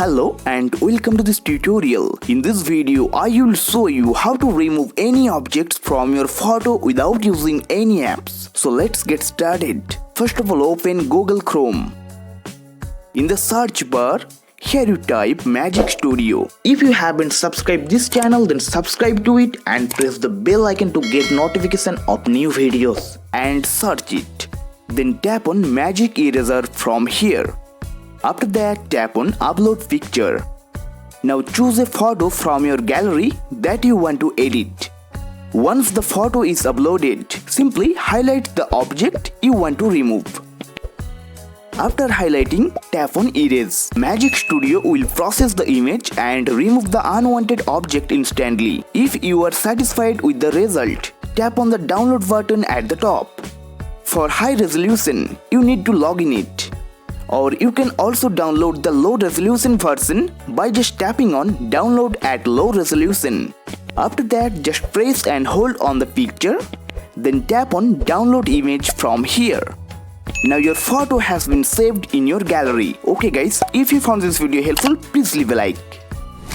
Hello and welcome to this tutorial. In this video, I will show you how to remove any objects from your photo without using any apps. So let's get started. First of all, open Google Chrome. In the search bar, here you type Magic Studio. If you haven't subscribed this channel, then subscribe to it and press the bell icon to get notification of new videos. And search it. Then tap on Magic Eraser from here. After that, tap on Upload Picture. Now choose a photo from your gallery that you want to edit. Once the photo is uploaded, simply highlight the object you want to remove. After highlighting, tap on Erase. Magic Studio will process the image and remove the unwanted object instantly. If you are satisfied with the result, tap on the download button at the top. For high resolution, you need to log in it. Or you can also download the low resolution version by just tapping on Download at Low Resolution. After that, just press and hold on the picture, then tap on Download Image from here. Now your photo has been saved in your gallery. Okay guys, if you found this video helpful, please leave a like.